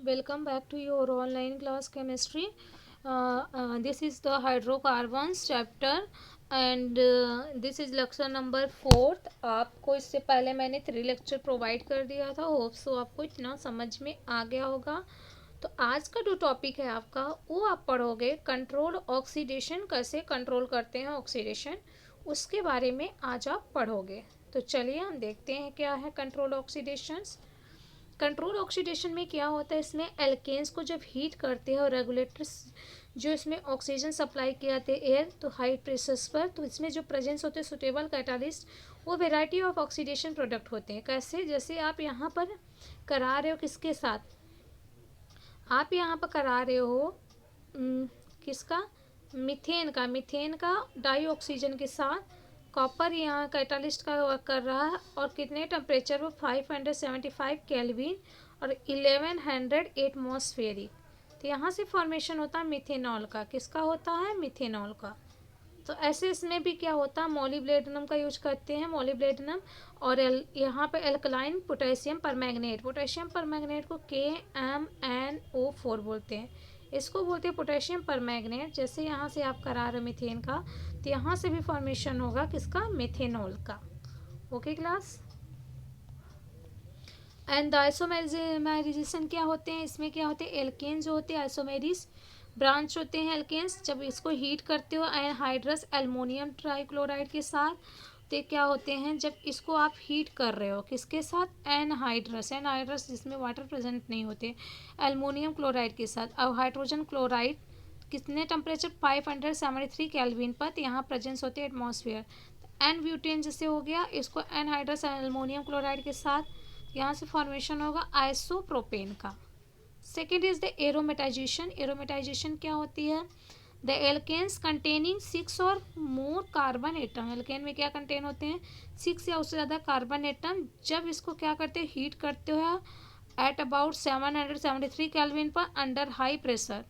Welcome back to your online class chemistry. This is the hydrocarbons chapter and this is lecture number 4th. आपको इससे पहले मैंने 3 lecture provide कर दिया था. होप सो आपको इतना समझ में आ गया होगा. तो आज का जो टॉपिक है आपका वो आप पढ़ोगे कंट्रोल ऑक्सीडेशन. कैसे कंट्रोल करते हैं ऑक्सीडेशन, उसके बारे में आज आप पढ़ोगे. तो चलिए हम देखते हैं क्या है कंट्रोल ऑक्सीडेशंस. कंट्रोल ऑक्सीडेशन में क्या होता है, इसमें एल्केन्स को जब हीट करते हैं और रेगुलेटर्स जो इसमें ऑक्सीजन सप्लाई किए जाते हैं एयर तो हाई प्रेशर्स पर, तो इसमें जो प्रेजेंस होते हैं सुटेबल कैटालिस्ट वो वेराइटी ऑफ ऑक्सीडेशन प्रोडक्ट होते हैं. कैसे, जैसे आप यहाँ पर करा रहे हो किसके साथ, आप यहाँ पर करा रहे हो किसका, मीथेन का डाई ऑक्सीजन के साथ. कॉपर यहाँ कैटालिस्ट का वर्क कर रहा है और कितने टेम्परेचर पर 575 केल्विन और 1100 एटमॉस्फेरिक. तो यहाँ से फॉर्मेशन होता है मिथेनॉल का. किसका होता है, मिथेनॉल का. तो ऐसे इसमें भी क्या होता है, मोलिब्डेनम का यूज करते हैं, मोलिब्डेनम. और यहाँ पे alkaline potassium permanganate, potassium permanganate को KMnO4 बोलते हैं. इसको बोलते हैं पोटेशियम परमैंगनेट. जैसे यहाँ से आप करा रहे हो मीथेन का, तो यहाँ से भी फॉर्मेशन होगा किसका, मिथेनॉल का. Okay class. एंड आइसोमेरिजेशन क्या होते हैं, इसमें क्या होते हैं, एल्केन जो होते हैं आइसोमेरिस ब्रांच होते हैं एल्केन्स. जब इसको हीट करते हो एनहाइड्रस एल्युमिनियम ट्राइक्लोराइड के साथ, तो क्या होते हैं जब इसको आप हीट कर रहे हो किसके साथ, एनहाइड्रस जिसमें वाटर प्रेजेंट नहीं होते, एल्युमिनियम क्लोराइड के साथ. अब हाइड्रोजन क्लोराइड कितने टेम्परेचर 573 केल्विन पर, तो यहाँ प्रेजेंस होते हैं एटमॉस्फेयर. एन ब्यूटेन जैसे हो गया, इसको एनहाइड्रस एल्युमिनियम क्लोराइड के साथ, यहाँ से फॉर्मेशन होगा आइसोप्रोपेन का. Second is the aromatisation. Aromatisation क्या होती है, द एल्केन्स कंटेनिंग 6 और मोर कार्बन एटम. एल्केन में क्या कंटेन होते हैं, 6 या उससे ज़्यादा कार्बन एटम. जब इसको क्या करते हैं, हीट करते हो एट अबाउट 773 केल्विन पर अंडर हाई प्रेशर,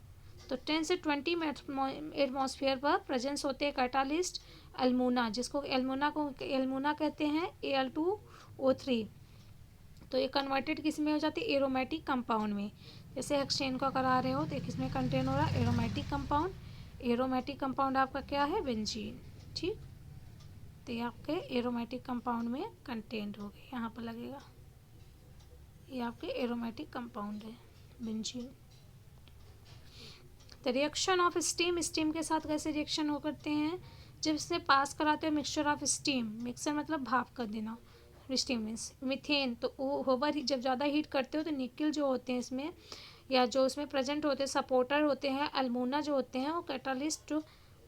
तो 10 से 20 एटमॉस्फेयर पर प्रेजेंस होते हैं कैटालिस्ट एल्मुना, जिसको एल्मुना कहते हैं Al2O3. तो ये कन्वर्टेड किस में हो जाती है, एरोमेटिक कंपाउंड में. जैसे हेक्सेन का करा रहे हो तो किसमें कंटेन हो रहा है, एरोमेटिक कंपाउंड. एरोमेटिक कंपाउंड आपका क्या है, बेंजीन. ठीक, तो ये आपके एरोमेटिक कंपाउंड में कंटेंट हो गए, यहाँ पर लगेगा. ये आपके एरोमेटिक कंपाउंड है बेंजीन. तो रिएक्शन ऑफ स्टीम, स्टीम के साथ कैसे रिएक्शन हो करते हैं, जब इससे पास कराते हो मिक्सचर ऑफ स्टीम. मिक्सचर मतलब भाप कर देना, स्टीम मीन्स मीथेन. तो ओवर जब ज़्यादा हीट करते हो तो निकल जो होते हैं इसमें, या जो इसमें प्रेजेंट होते हैं सपोर्टर होते हैं अल्मोना जो होते हैं, वो कैटालिस्ट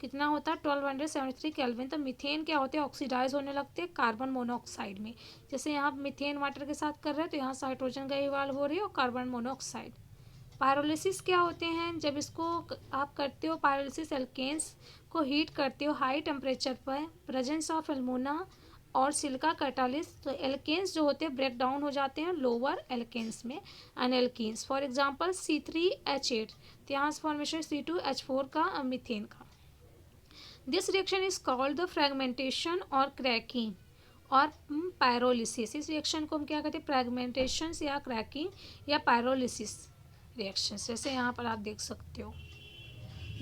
कितना होता है 1273 केल्विन. तो मीथेन क्या होते हैं, ऑक्सीडाइज होने लगते हैं कार्बन मोनोऑक्साइड में. जैसे यहाँ मीथेन वाटर के साथ कर रहे हैं तो यहाँ से हाइड्रोजन का इवाल्व हो रही है और कार्बन मोनोऑक्साइड. पायरोलिसिस क्या होते हैं, जब इसको आप करते हो पायरोलिसिस एल्केन्स को हीट करते हो हाई टेम्परेचर पर, प्रेजेंस ऑफ एल्मोना और सिलिका कैटालिस्ट, तो एल्केन्स जो होते हैं ब्रेक डाउन हो जाते हैं लोअर एल्केन्स में अनएल्कीन्स. फॉर एग्जांपल C3H8, तो यहाँ से फॉर्मेशन C2H4 का मीथेन का. This reaction is called the fragmentation और क्रैकिंग और पायरोलिसिस. इस रिएक्शन को हम क्या कहते हैं, फ्रेगमेंटेशन या क्रैकिंग या पायरोलिसिस रिएक्शन. जैसे यहाँ पर आप देख सकते हो.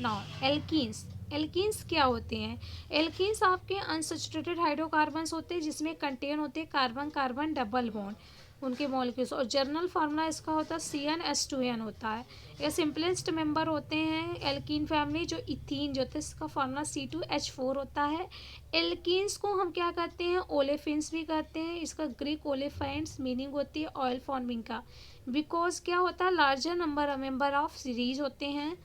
नाउ एल्कीन्स, एल्कीन्स क्या होते हैं, एल्कीन्स आपके अनसैचुरेटेड हाइड्रोकार्बन्स होते हैं जिसमें कंटेन होते हैं कार्बन कार्बन डबल बॉन्ड उनके मॉलिक्यूल्स. और जर्नल फार्मूला इसका होता है CnH2n होता है. ये सिंपलेस्ट मेंबर होते हैं एल्कीन फैमिली. जो इथीन जो होता है इसका फार्मूला C2H4 होता है. एल्कीन्स को हम क्या कहते हैं, ओलेफिन्स भी कहते हैं. इसका ग्रीक ओलेफेंट्स मीनिंग होती है ऑयल फॉर्मिंग का. बिकॉज क्या होता है, larger number member of series होते हैं,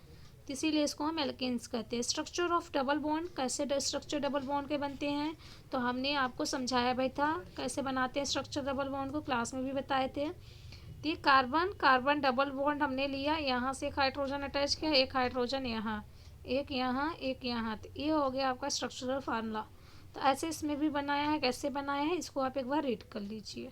इसीलिए इसको हम एल्केन्स कहते हैं. स्ट्रक्चर ऑफ डबल बॉन्ड, कैसे स्ट्रक्चर डबल बॉन्ड के बनते हैं, तो हमने आपको समझाया भाई था कैसे बनाते हैं स्ट्रक्चर डबल बॉन्ड को, क्लास में भी बताए थे. तो ये कार्बन कार्बन डबल बॉन्ड हमने लिया, यहाँ से एक हाइड्रोजन अटैच किया, एक हाइड्रोजन यहाँ, एक यहाँ, एक यहाँ. तो ये हो गया आपका स्ट्रक्चरल फार्मूला. तो ऐसे इसमें भी बनाया है, कैसे बनाया है इसको आप एक बार रीड कर लीजिए.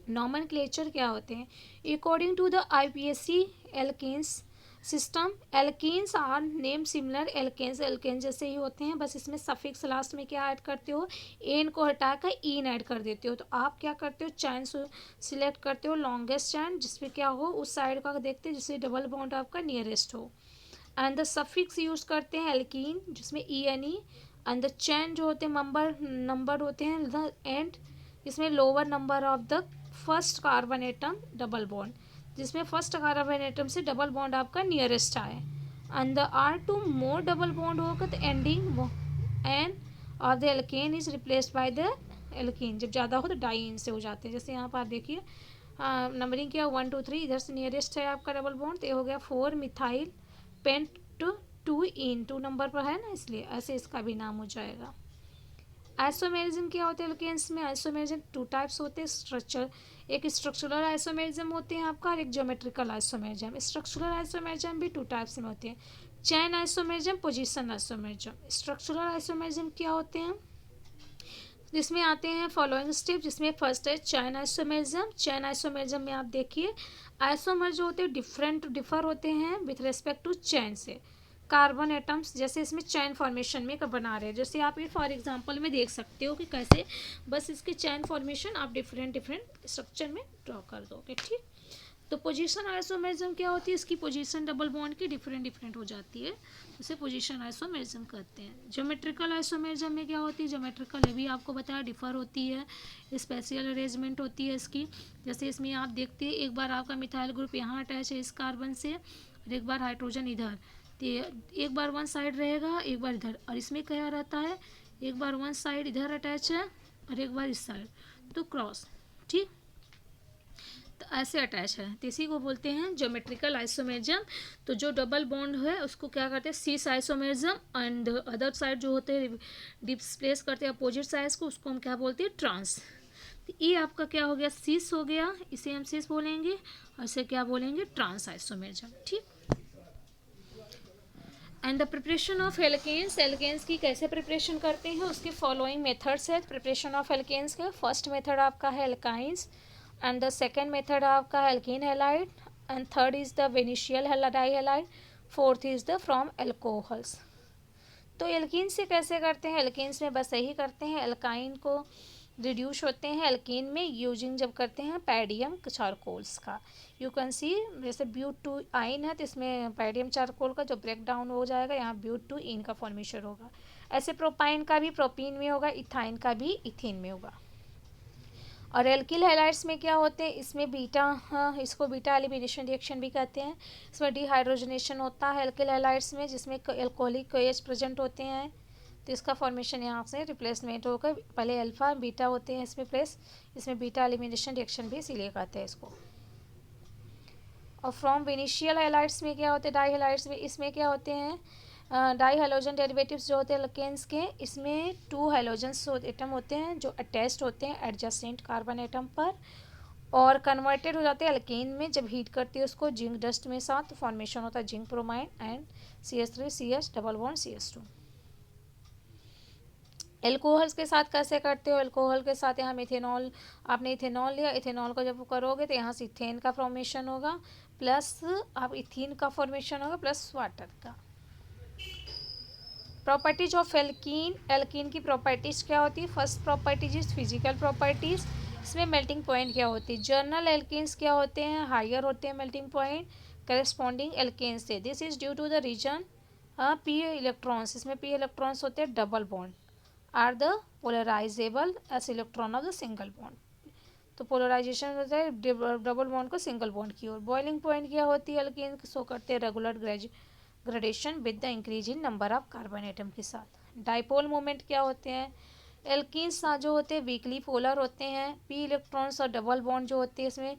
नॉमेनक्लेचर क्या होते हैं, according to the IPAC alkanes system alkenes are name similar alkanes, alkane जैसे ही होते हैं, बस इसमें सफिक्स लास्ट में क्या ऐड करते हो, एन को हटाकर ईन ऐड कर देते हो। तो आप क्या करते हो, चैन सिलेक्ट करते हो लॉन्गेस्ट चैन जिसपे क्या हो, उस साइड का देखते हैं जिससे डबल बॉन्ड आपका नियरेस्ट हो। एंड द सफिक्स यूज करते हैं एल्कीन जिसमें E N E, and the chain जो होते हैं नंबर होते हैं द एंड, इसमें lower number of the first carbon atom double bond, जिसमें फर्स्ट कार्बन एटम से डबल बॉन्ड आपका नियरेस्ट आए। And the are two more double bond होगा तो ending ane of the alkane is replaced by the alkene, जब ज़्यादा हो तो डाइन से हो जाते हैं। जैसे यहाँ पर आप देखिए नंबरिंग क्या 1 2 3, इधर से नियरेस्ट है आपका डबल बॉन्ड, तो ये हो गया 4 मिथाइल पेंट 2 इन 2 नंबर पर है ना, इसलिए ऐसे इसका भी नाम हो जाएगा। आइसोमेरिज्म क्या होते हैं एल्केन्स में, आइसोमेरिज्म 2 टाइप्स होते हैं, स्ट्रक्चर एक स्ट्रक्चरल आइसोमेरिज्म होते हैं आपका और एक ज्योमेट्रिकल आइसोमेरिज्म। स्ट्रक्चरल आइसोमेरिज्म भी 2 टाइप्स में होते हैं, chain isomerism, position isomerism. Structural isomerism क्या होते हैं, जिसमें आते हैं फॉलोइंग स्टेप, जिसमें फर्स्ट है चैन आइसोमेरिज्म। चैन आइसोमेरिज्म में आप देखिए आइसोमर जो होते हैं डिफर होते हैं विथ रिस्पेक्ट टू चैन से, कार्बन एटम्स जैसे इसमें चैन फॉर्मेशन में बना रहे हैं, जैसे आप ये फॉर एग्जांपल में देख सकते हो कि कैसे बस इसके चैन फॉर्मेशन आप डिफरेंट स्ट्रक्चर में ड्रॉ कर दोगे, ठीक। तो पोजीशन आइसोमेरिज्म क्या होती है, इसकी पोजीशन डबल बॉन्ड की डिफरेंट हो जाती है, उसे पोजीशन आइसोमेरिज्म कहते हैं। ज्योमेट्रिकल आइसोमेरिज्म में क्या होती है, ज्योमेट्रिकल ये भी आपको बताया डिफर होती है, स्पेशल अरेंजमेंट होती है इसकी। जैसे इसमें आप देखते हैं एक बार आपका मिथाइल ग्रुप यहाँ अटैच है इस कार्बन से और एक बार हाइड्रोजन इधर, तो एक बार वन साइड रहेगा एक बार इधर, और इसमें क्या रहता है एक बार वन साइड इधर अटैच है और एक बार इस साइड, तो क्रॉस, ठीक, तो ऐसे अटैच है, तो इसी को बोलते हैं ज्योमेट्रिकल आइसोमेरिज्म। तो जो डबल बॉन्ड है उसको क्या करते हैं सीस आइसोमेरिज्म, एंड अदर साइड जो होते हैं डिस्प्लेस करते हैं अपोजिट साइड को, उसको हम क्या बोलते हैं ट्रांस। तो ये आपका क्या हो गया सीस हो गया, इसे हम सीस बोलेंगे और इसे क्या बोलेंगे ट्रांस आइसोमेरिज्म, ठीक। And the preparation of alkenes, alkenes की कैसे प्रिपरेशन करते हैं उसके फॉलोइंग मेथड्स है प्रिपरेशन ऑफ एल्केन्स के। फर्स्ट मेथड आपका है alkynes, and the second method आपका alkene halide, and third is the वेनिशियल dihalide, fourth is the from alcohols. तो एल्कीन से कैसे करते हैं, एल्कीन्स में बस यही करते हैं, एल्काइन को रिड्यूस होते हैं एल्कीन में यूजिंग जब करते हैं पैडियम चारकोल्स का। यू कैन सी जैसे ब्यूट टू आइन है तो इसमें पैडियम चारकोल का जो ब्रेक डाउन हो जाएगा यहाँ ब्यूट टू इन का फॉर्मेशन होगा। ऐसे प्रोपाइन का भी प्रोपीन में होगा, इथाइन का भी इथीन में होगा। और एल्किल हैलाइड्स में क्या होते हैं, इसमें बीटा, इसको बीटा एलिमिनेशन रिएक्शन भी कहते हैं, इसमें डिहाइड्रोजनेशन होता है एल्किल हैलाइड्स में जिसमें एल्कोहलिक एच प्रेजेंट होते हैं, तो इसका फॉर्मेशन यहाँ से रिप्लेसमेंट होकर पहले अल्फा बीटा होते हैं इसमें प्लेस, इसमें बीटा एलिमिनेशन रिएक्शन भी इसीलिए कहते हैं इसको। और फ्रॉम वेनिशियल हैलाइड्स में क्या होते हैं डाई हैलाइड्स में, इसमें क्या होते हैं डाई हैलोजन डेरिवेटिव्स जो होते हैं एल्केन्स के, इसमें 2 हैलोजन्स एटम होते हैं जो अटैच्ड होते हैं एडजेसेंट कार्बन एटम पर और कन्वर्टेड हो जाते हैं एल्केन में जब हीट करती है उसको जिंक डस्ट में साथ, तो फॉर्मेशन होता है zinc bromide and CH3 CH double bond CH2। Alcohols के साथ कैसे करते हो, एल्कोहल के साथ यहाँ इथेनॉल, आपने इथेनॉल लिया, इथेनॉल को जब करोगे तो यहाँ से इथेन का फॉर्मेशन होगा प्लस आप इथीन का फॉर्मेशन होगा प्लस वाटर का। प्रॉपर्टीज ऑफ एल्कीन, एल्कीन की प्रॉपर्टीज क्या होती है, first properties is physical properties, इसमें मेल्टिंग पॉइंट क्या होती है, जर्नल एल्कीन्स क्या होते हैं हायर होते हैं मेल्टिंग पॉइंट करेस्पॉन्डिंग एल्केन से, this is due to the reason pi electrons, इसमें पी इलेक्ट्रॉन्स होते हैं double bond are the polarisable s electron of the single bond, तो पोलराइजेशन होता है डबल बॉन्ड को सिंगल बॉन्ड की ओर। बॉइलिंग पॉइंट क्या होती है एल्कीन शो करते हैं regular gradation with the increase in number of carbon atom के साथ। डाइपोल मोमेंट क्या होते हैं, एल्कीन्स जो होते हैं वीकली पोलर होते हैं, पी इलेक्ट्रॉन्स और डबल बॉन्ड जो होते हैं इसमें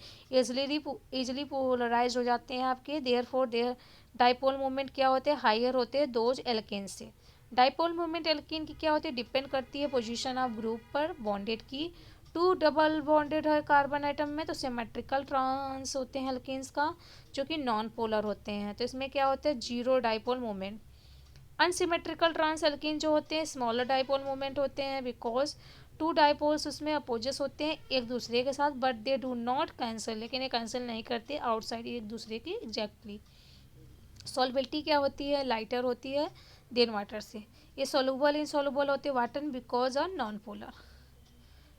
इजली पोलराइज हो जाते हैं आपके, देयरफॉर देयर डाइपोल मोमेंट क्या होते हैं हायर होते हैं दोज एल्केन से। डाइपोल मोमेंट एल्कीन की क्या होती है डिपेंड करती है पोजीशन ऑफ ग्रुप पर बॉन्डेड की, 2 डबल बॉन्डेड है कार्बन आइटम में तो सिमेट्रिकल ट्रांस होते हैं एल्कीन्स का जो कि नॉन पोलर होते हैं, तो इसमें क्या होता है 0 dipole moment. Unsymmetrical trans alkene जो होते हैं स्मॉलर डाइपोल मोमेंट होते हैं बिकॉज 2 डाइपोल्स उसमें अपोजिट्स होते हैं एक दूसरे के साथ but they do not cancel, लेकिन ये कैंसिल नहीं करते आउटसाइड एक दूसरे के एग्जैक्टली। सॉल्बिलिटी क्या होती है, लाइटर होती है देन वाटर से। ये सोलूबल इनसोलूबल होते हैं water because are non polar.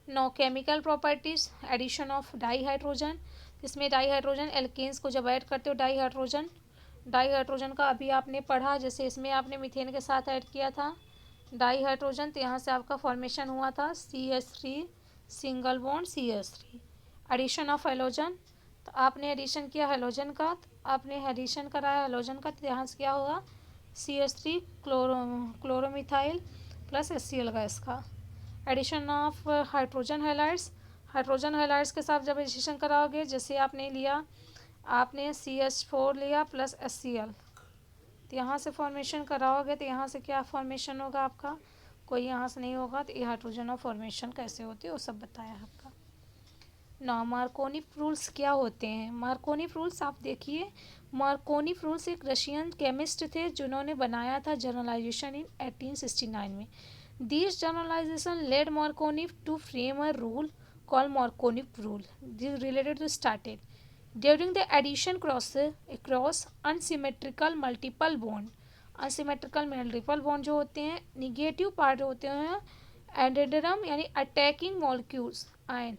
No chemical properties, addition of dihydrogen, इसमें डाई हाइड्रोजन एल्केन्स को जब ऐड करते हो डाई हाइड्रोजन का अभी आपने पढ़ा, जैसे इसमें आपने मीथेन के साथ ऐड किया था डाई हाइड्रोजन, तो यहाँ से आपका फॉर्मेशन हुआ था CH3 single bond CH3। Addition of halogen, तो आपने एडिशन किया हेलोजन का, तो आपने एडिशन कराया हेलोजन का, तो यहाँ से क्या होगा CH3 chloromethyl plus HCl gas का। एडिशन ऑफ हाइड्रोजन हैलाइड्स के साथ जब एडिशन कराओगे, जैसे आपने लिया आपने CH4 लिया प्लस HCl, तो यहाँ से फॉर्मेशन कराओगे तो यहाँ से क्या फॉर्मेशन होगा आपका, कोई यहाँ से नहीं होगा। तो ये हाइड्रोजन ऑफ फॉर्मेशन कैसे होती है वो सब बताया आपका। ना मार्कोनिफ रूल्स क्या होते हैं, मार्कोनिफ रूल्स आप देखिए, मार्कोनिफ रूल्स एक रशियन केमिस्ट थे जिन्होंने बनाया था जनरलाइजेशन इन 1869 में। This generalisation led Markovnikov to frame a rule called Markovnikov rule related to started during the addition cross unsymmetrical multiple bond. Unsymmetrical multiple bond जो होते हैं निगेटिव पार्ट होते हैं एंडेडरम यानी अटैकिंग मॉलिक्यूल्स आयन,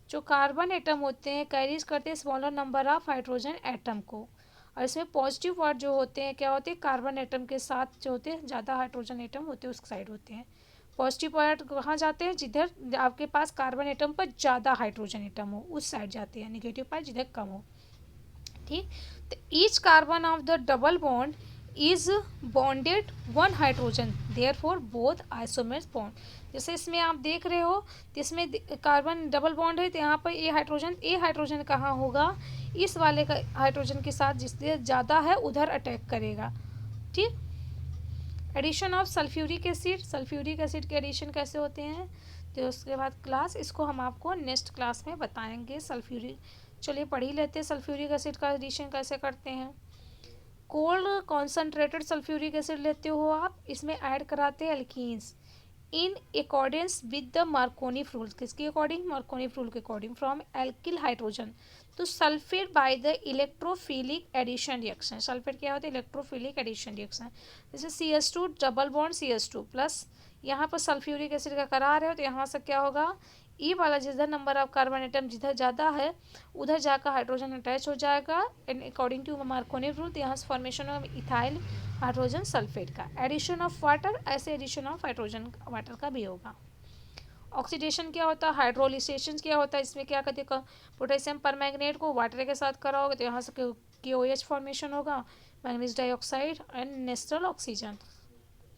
जो carbon atom होते हैं कैरीज करते हैं smaller number of hydrogen atom को, और इसमें पॉजिटिव पार्ट जो होते हैं क्या होते हैं कार्बन एटम के साथ जो होते हैं ज़्यादा हाइड्रोजन एटम होते हैं उस साइड होते हैं। पॉजिटिव पार्ट कहाँ जाते हैं, जिधर आपके पास कार्बन एटम पर ज़्यादा हाइड्रोजन एटम हो उस साइड जाते हैं, निगेटिव पार्ट जिधर कम हो। ठीक, तो each carbon of the double bond is bonded one hydrogen therefore both isomers bond. जैसे इसमें आप देख रहे हो तो इसमें कार्बन डबल बॉन्ड है, तो यहाँ पर ए हाइड्रोजन कहाँ होगा, इस वाले का हाइड्रोजन के साथ जिससे ज़्यादा है उधर अटैक करेगा। ठीक, एडिशन ऑफ सल्फ्यूरिक एसिड के एडिशन कैसे होते हैं, तो उसके बाद क्लास इसको हम आपको नेक्स्ट क्लास में बताएंगे। सल्फ्यूरिक, चलिए पढ़ ही लेते हैं सल्फ्यूरिक एसिड का एडिशन कैसे करते हैं। कोल्ड कॉन्सनट्रेटेड सल्फ्यूरिक एसिड लेते हो आप, इसमें ऐड कराते हैं alkenes in accordance with the Markovnikov rule, किसके अकॉर्डिंग, मार्कोनिफ रूल के अकॉर्डिंग, फ्रॉम एल्किल हाइड्रोजन तो sulphate by the electrophilic addition reaction. Sulphate क्या होता है, इलेक्ट्रोफिलिक एडिशन रिएक्शन, जैसे CH2 double bond CH2 plus यहाँ पर सल्फ्यूरिक एसिड का करा रहे हो तो यहाँ से क्या होगा, ई वाला जिधर नंबर ऑफ कार्बन एटम जिधर ज़्यादा है उधर जाकर हाइड्रोजन अटैच हो जाएगा and according to Markovnikov rule, तो यहाँ से formation of ethyl hydrogen sulphate का। एडिशन ऑफ वाटर, ऐसे एडिशन ऑफ हाइड्रोजन वाटर का भी होगा। ऑक्सीडेशन क्या होता है, हाइड्रोलिसेशन क्या होता है, इसमें क्या कहते हैं पोटेशियम परमैंगनेट को वाटर के साथ कराओगे तो यहाँ से KOH फॉर्मेशन होगा, manganese dioxide and natural oxygen.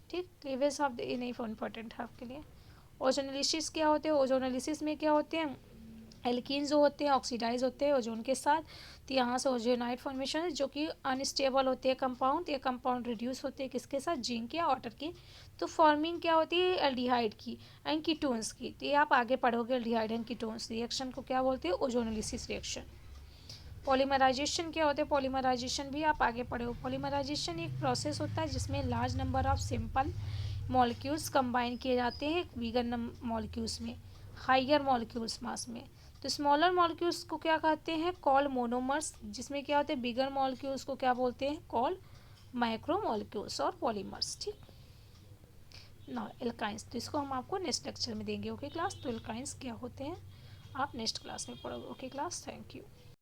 ठीक, क्लीवेज ऑफ ये नहीं इम्पोर्टेंट है आपके लिए। ओजोनलिसिस क्या होते हैं, ओजोनलिसिस में क्या होते हैं एल्कीन जो होते हैं ऑक्सीडाइज होते हैं ओजोन के साथ, तो यहाँ से ओजोनाइड फॉर्मेशन है जो कि अनस्टेबल होते हैं कंपाउंड, ये कंपाउंड रिड्यूस होते हैं किसके साथ, जिंक या वाटर की, तो फॉर्मिंग क्या होती है एल्डिहाइड की एंड कीटोन्स की, तो ये आप आगे पढ़ोगे एल्डिहाइड एंड कीटोन्स रिएक्शन को क्या बोलते हैं, ओजोनलिसिस रिएक्शन। पॉलीमराइजेशन क्या होता है, पॉलीमराइजेशन भी आप आगे पढ़े हो। पॉलीमराइजेशन एक प्रोसेस होता है जिसमें large number of simple molecules combine किए जाते हैं बिगर मॉलिक्यूल्स में हाइयर मॉलिक्यूल्स मास में, तो स्मॉलर मॉलिक्यूल्स को क्या कहते हैं, कॉल मोनोमर्स, जिसमें क्या होते हैं बिगर मॉलिक्यूल्स को क्या बोलते हैं, कॉल माइक्रो मॉलिक्यूल्स और पॉलीमर्स। ठीक ना, एल्काइंस, तो इसको हम आपको नेक्स्ट लेक्चर में देंगे। ओके क्लास, तो एल्काइंस क्या होते हैं आप नेक्स्ट क्लास में पढ़ोगे। Okay class, thank you.